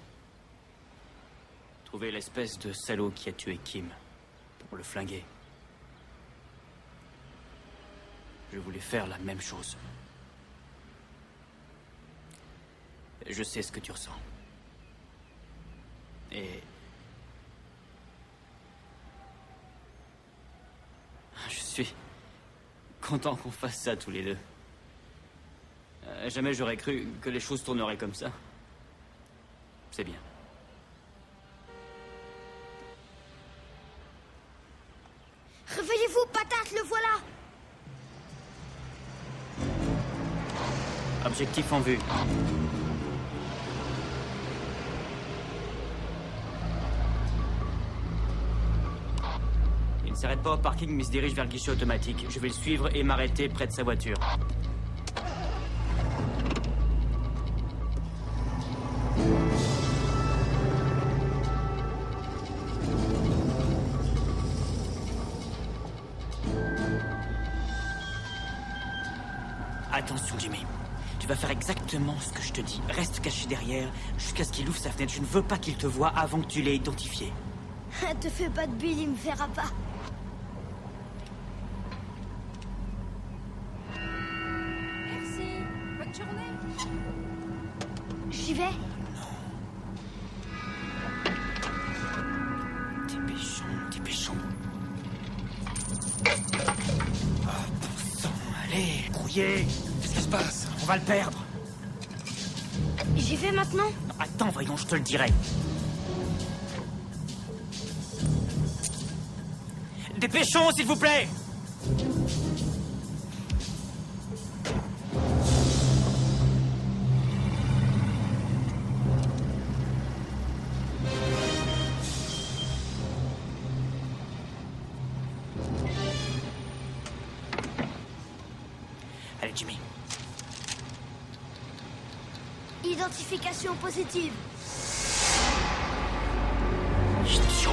trouver l'espèce de salaud qui a tué Kim. Pour le flinguer. Je voulais faire la même chose. Je sais ce que tu ressens. Et... je suis content qu'on fasse ça tous les deux. Jamais j'aurais cru que les choses tourneraient comme ça. C'est bien. Réveillez-vous, patate, le voilà! Objectif en vue. Il ne s'arrête pas au parking mais se dirige vers le guichet automatique. Je vais le suivre et m'arrêter près de sa voiture. Attention, Jimmy. Tu vas faire exactement ce que je te dis. Reste caché derrière jusqu'à ce qu'il ouvre sa fenêtre. Je ne veux pas qu'il te voie avant que tu l'aies identifié. Te fais pas de bile, il me verra pas. Merci. Bonne journée. J'y vais. Dépêchons. Oh, bon sang, allez, brouillé. Qu'est-ce qui se passe? On va le perdre. J'y vais maintenant? Non, attends, voyons, je te le dirai. Dépêchons, s'il vous plaît. Allez, Jimmy. Identification positive. Idiot.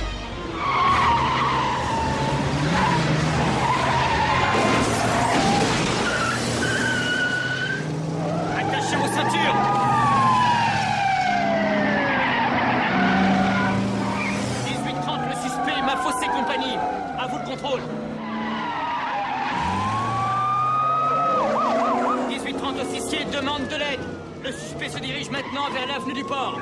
Attachez vos ceintures. Le suspect m'a faussé compagnie. À vous le contrôle. 1830 officier demande de l'aide. Le suspect se dirige maintenant vers l'avenue du Port.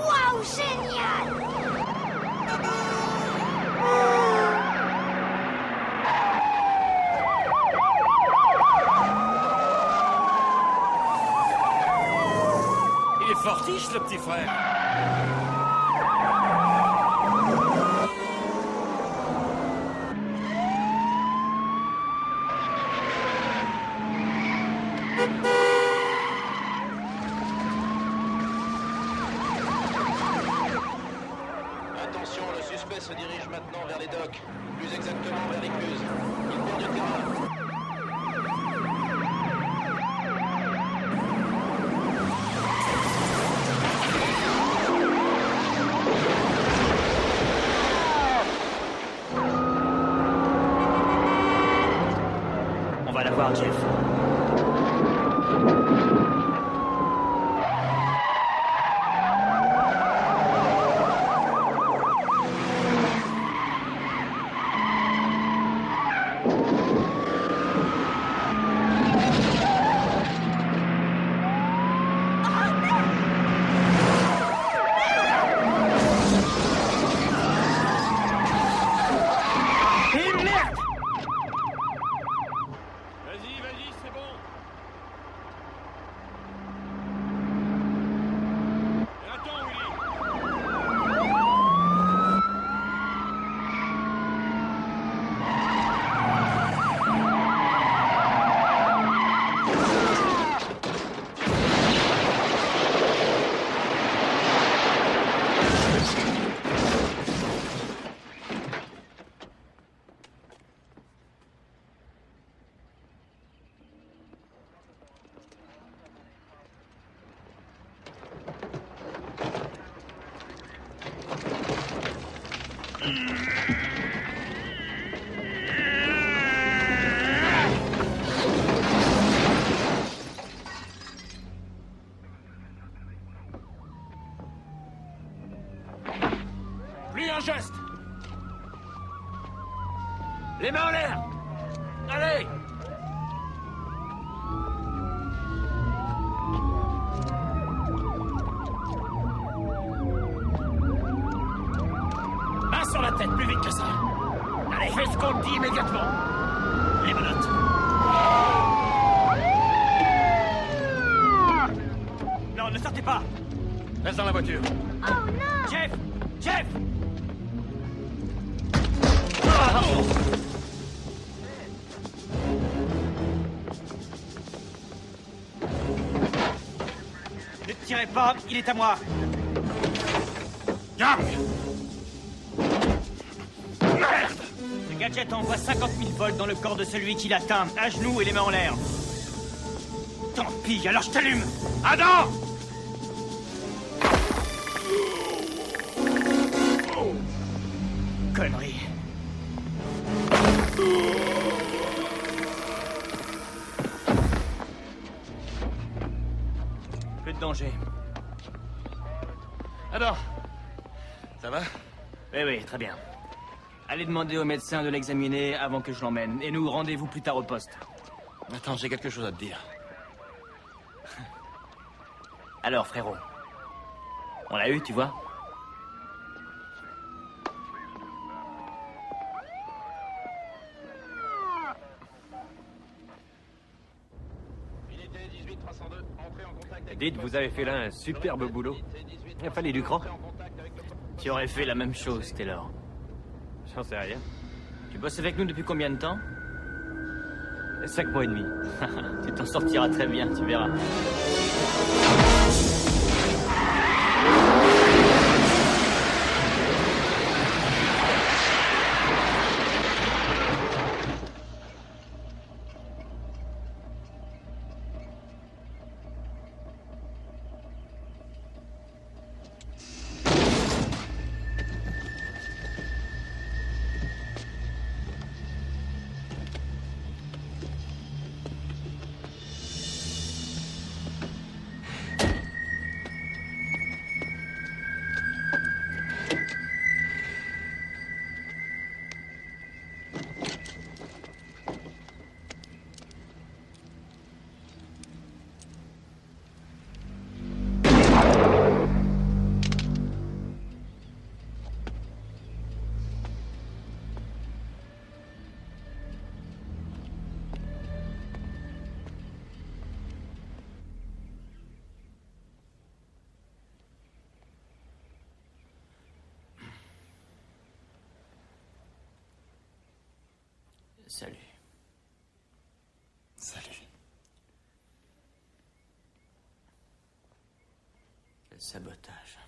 Waouh, génial! Il est fortiche, le petit frère. Attention, le suspect se dirige maintenant vers les docks. Plus exactement vers l'écluse. Il perd du terrain. On va la voir, Jeff. Vas-y, c'est bon. Plus un geste. Les mains en l'air. Allez. Main sur la tête, plus vite que ça. Allez, fais ce qu'on te dit immédiatement. Les menottes. Non, ne sortez pas. Reste dans la voiture. Oh non! Jeff! Jeff! Ne tirez pas, il est à moi. Young! Merde! Le gadget envoie 50 000 volts dans le corps de celui qui l'atteint, à genoux et les mains en l'air. Tant pis, alors je t'allume. Adam! Connerie. Plus de danger. Adam! Ça va? Oui, oui, très bien. Allez demander au médecin de l'examiner avant que je l'emmène. Et nous, rendez-vous plus tard au poste. Attends, j'ai quelque chose à te dire. Alors, frérot. On l'a eu, tu vois? Dites, vous avez fait là un superbe boulot. Il fallait du cran. Tu aurais fait la même chose, Taylor. J'en sais rien. Tu bosses avec nous depuis combien de temps? 5 mois et demi. Tu t'en sortiras très bien, tu verras. Salut. Salut. Le sabotage.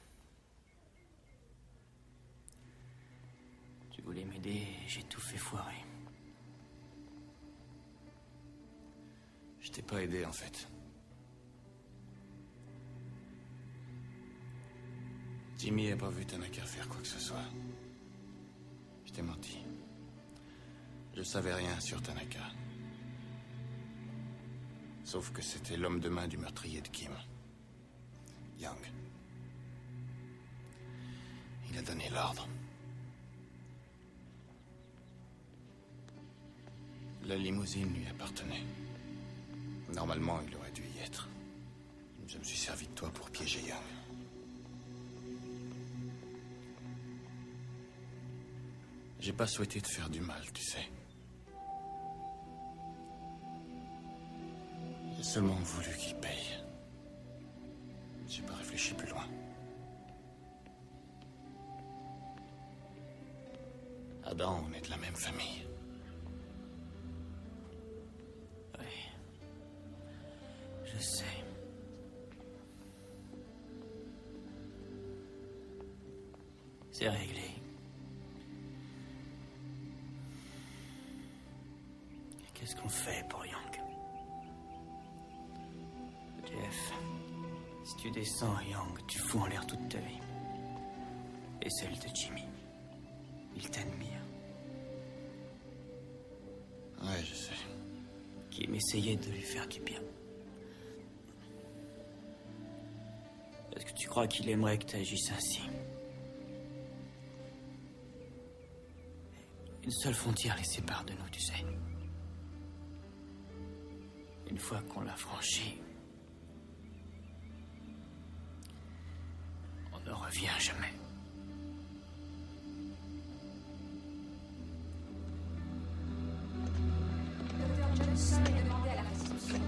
Tu voulais m'aider et j'ai tout fait foirer. Je t'ai pas aidé, en fait. Jimmy a pas vu Tanaka faire quoi que ce soit. Je t'ai menti. Je savais rien sur Tanaka. Sauf que c'était l'homme de main du meurtrier de Kim. Young. Il a donné l'ordre. La limousine lui appartenait. Normalement, il aurait dû y être. Je me suis servi de toi pour piéger Young. J'ai pas souhaité te faire du mal, tu sais. J'ai seulement voulu qu'il paye. J'ai pas réfléchi plus loin. Adam, on est de la même famille. Oui. Je sais. C'est réglé. Qu'est-ce qu'on fait pour Young? Jeff, si tu descends à Young, tu fous en l'air toute ta vie. Et celle de Jimmy. Il t'admire. Ouais, je sais. Kim essayait de lui faire du bien. Est-ce que tu crois qu'il aimerait que tu agisses ainsi? Une seule frontière les sépare de nous, tu sais. Une fois qu'on l'a franchie, on ne revient jamais. Docteur Johnson est demandé à la réception.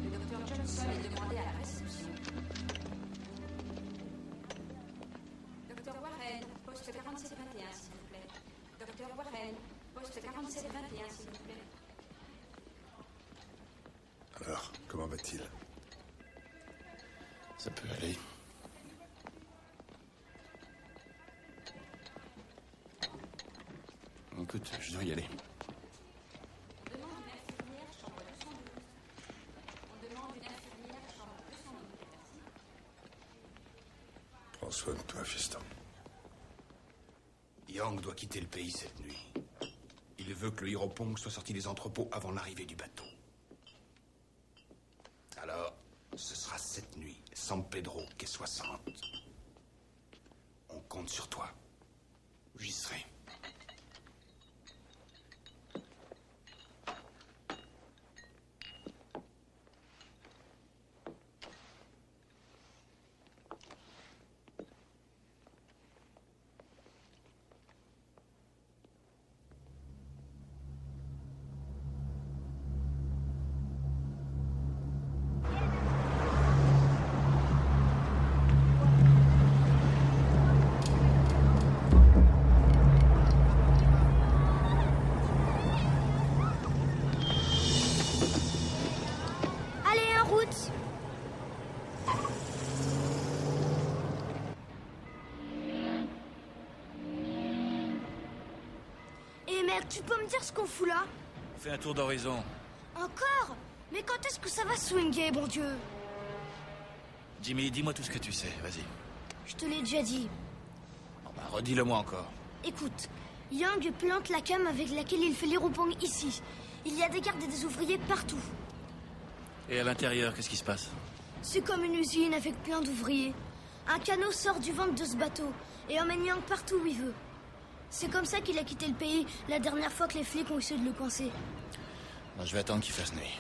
Le docteur Johnson est demandé à la réception. Docteur Warren, poste 4721, s'il vous plaît. Docteur Warren, poste 4721, s'il vous plaît. Alors, comment va-t-il? Ça peut aller. Écoute, je dois y aller. On demande une infirmière, chambre 212. On demande une infirmière, chambre 212. Merci. Prends soin de toi, fiston. Yang doit quitter le pays cette nuit. Il veut que le Hiropong soit sorti des entrepôts avant l'arrivée du bateau. Alors, ce sera cette nuit, San Pedro, quai 60. On compte sur toi. J'y serai. Allez, en route. Eh mec, tu peux me dire ce qu'on fout là? Fais un tour d'horizon. Encore? Mais quand est-ce que ça va swinguer, bon Dieu? Jimmy, dis-moi tout ce que tu sais, vas-y. Je te l'ai déjà dit. Bon, bah, redis-le-moi encore. Écoute, Yang plante la cam avec laquelle il fait l'Hiropong ici. Il y a des gardes et des ouvriers partout. Et à l'intérieur, qu'est-ce qui se passe? C'est comme une usine avec plein d'ouvriers. Un canot sort du ventre de ce bateau et emmène Yang partout où il veut. C'est comme ça qu'il a quitté le pays la dernière fois que les flics ont essayé de le coincer. Moi, je vais attendre qu'il fasse nuit.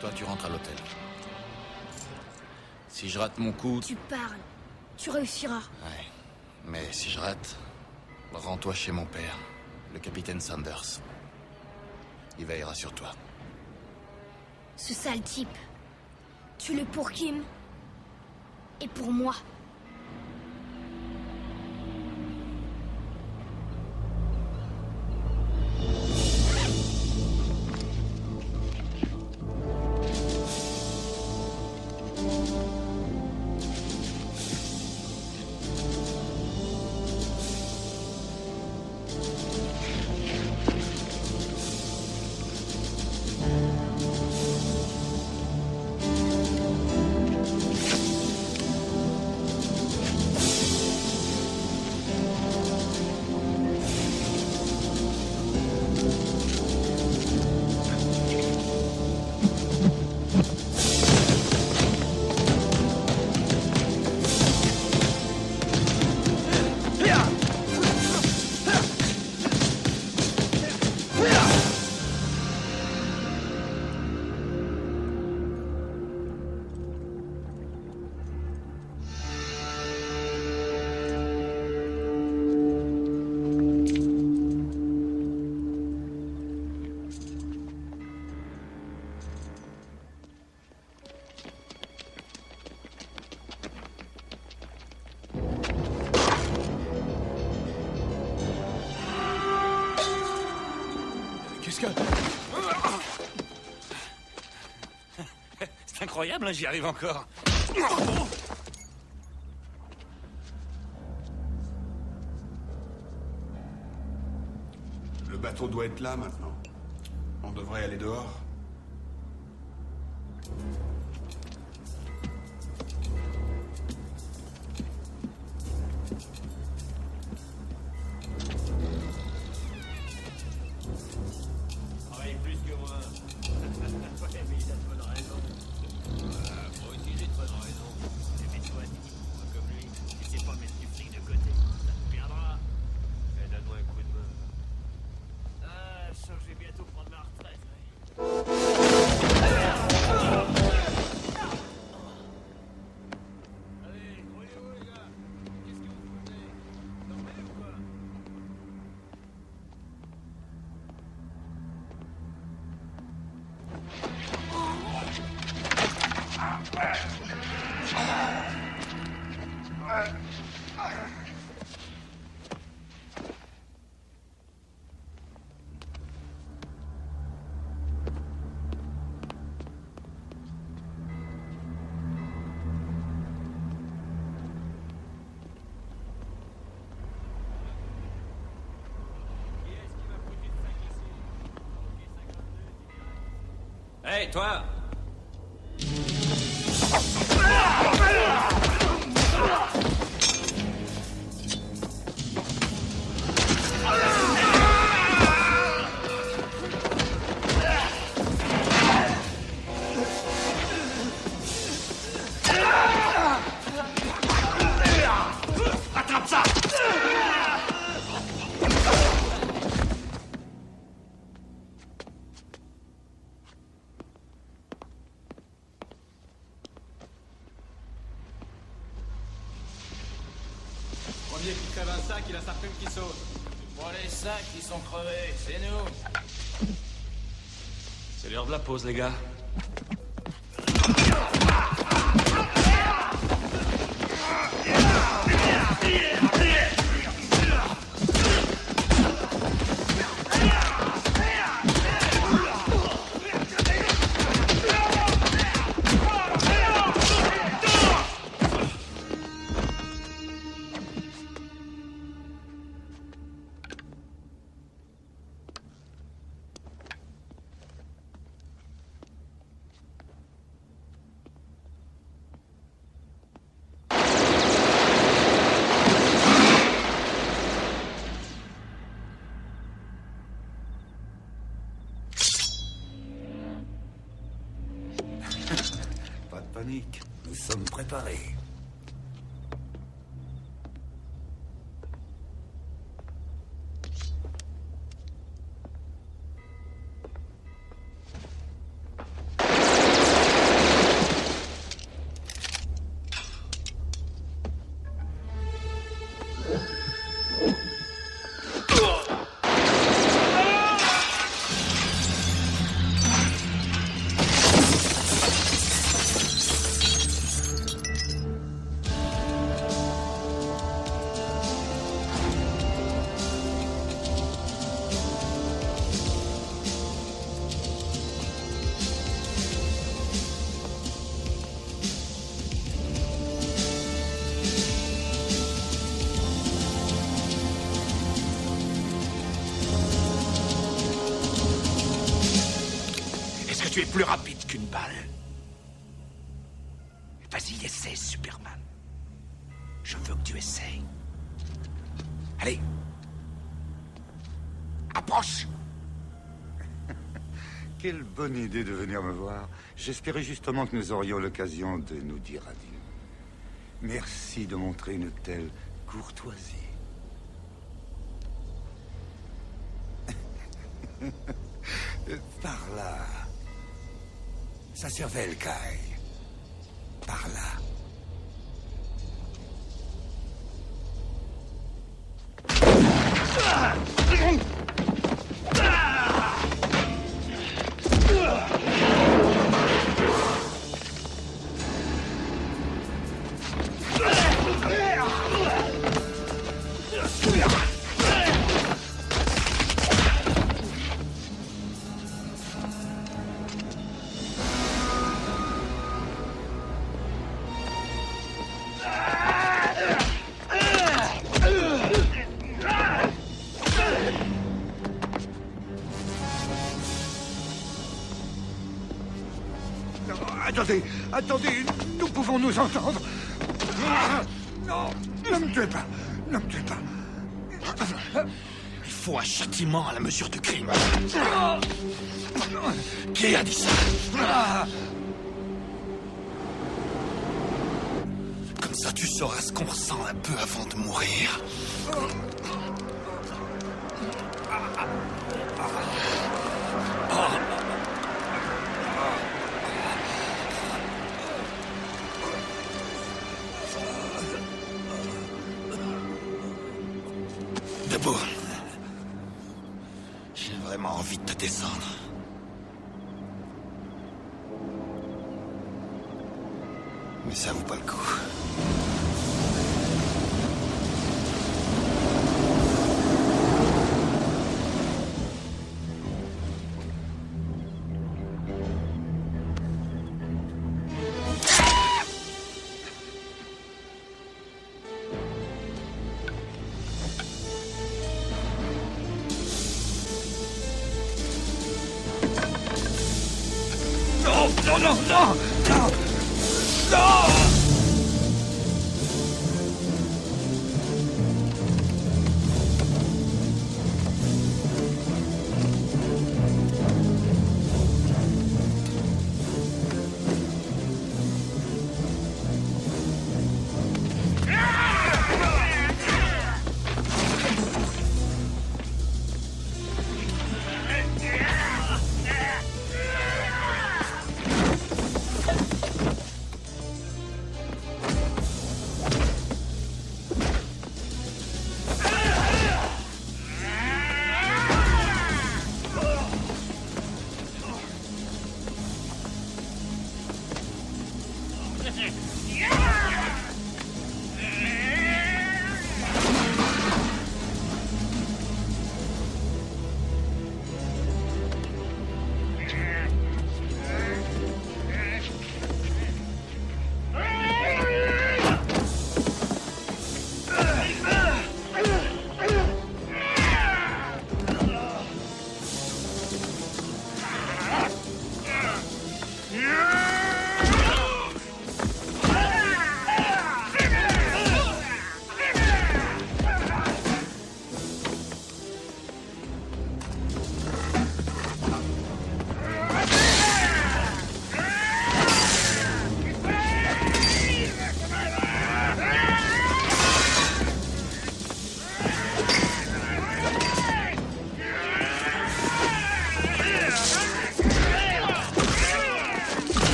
Toi, tu rentres à l'hôtel. Si je rate mon coup... Tu parles. Tu réussiras. Ouais. Mais si je rate, rends-toi chez mon père, le capitaine Sanders. Il veillera sur toi. Ce sale type. Tue-le pour Kim. Et pour moi. Qu'est-ce que... C'est incroyable, hein, j'y arrive encore. Le bateau doit être là maintenant. On devrait aller dehors. Hey, toi! Attrape ça! Premier qui crève un sac, il a sa plume qui saute. Bon, les sacs, ils sont crevés, c'est nous. C'est l'heure de la pause, les gars. Pas de panique, nous sommes préparés. Tu es plus rapide qu'une balle. Vas-y, essaie, Superman. Je veux que tu essayes. Allez. Approche. Quelle bonne idée de venir me voir. J'espérais justement que nous aurions l'occasion de nous dire adieu. Merci de montrer une telle courtoisie. Par là. Ça cervelle, Kai. Par là. Attendez, nous pouvons nous entendre. Non, ne me tuez pas, ne me tuez pas. Il faut un châtiment à la mesure du crime. Qui a dit ça? Comme ça, tu sauras ce qu'on ressent un peu avant de mourir. Debout. J'ai vraiment envie de te descendre. Mais ça vaut pas le coup.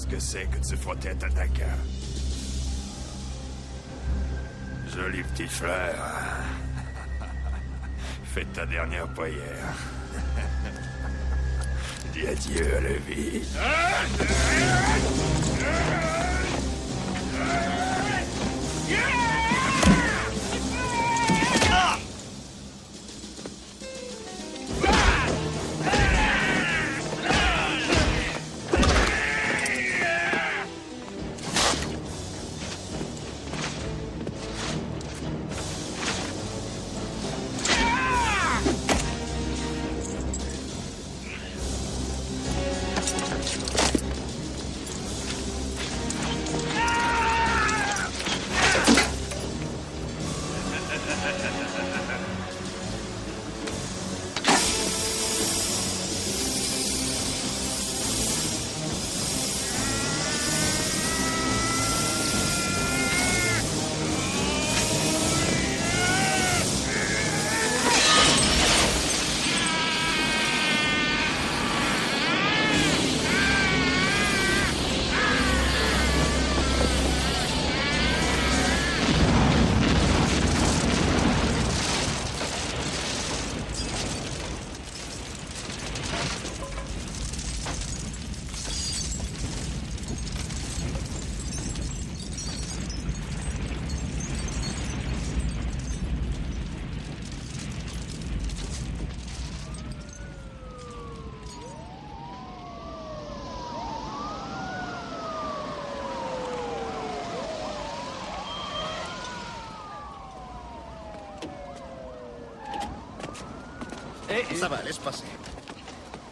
Que de se frotter à Tataka. Jolie petite fleur. Fais ta dernière prière. Dis adieu à la vie. Ça va, laisse passer.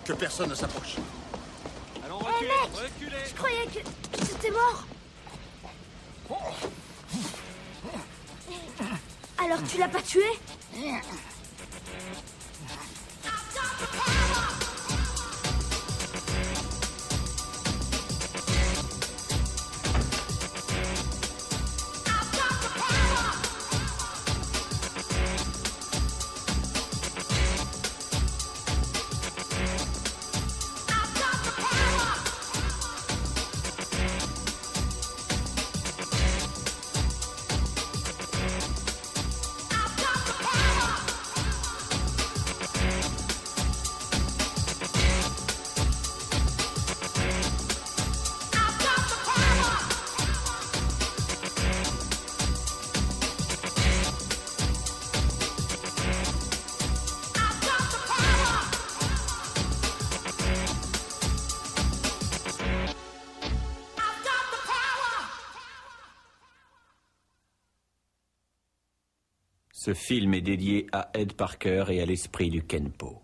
Que personne ne s'approche. Allons, Hé mec, je croyais que c'était mort. Alors tu l'as pas tué? Ce film est dédié à Ed Parker et à l'esprit du Kenpo.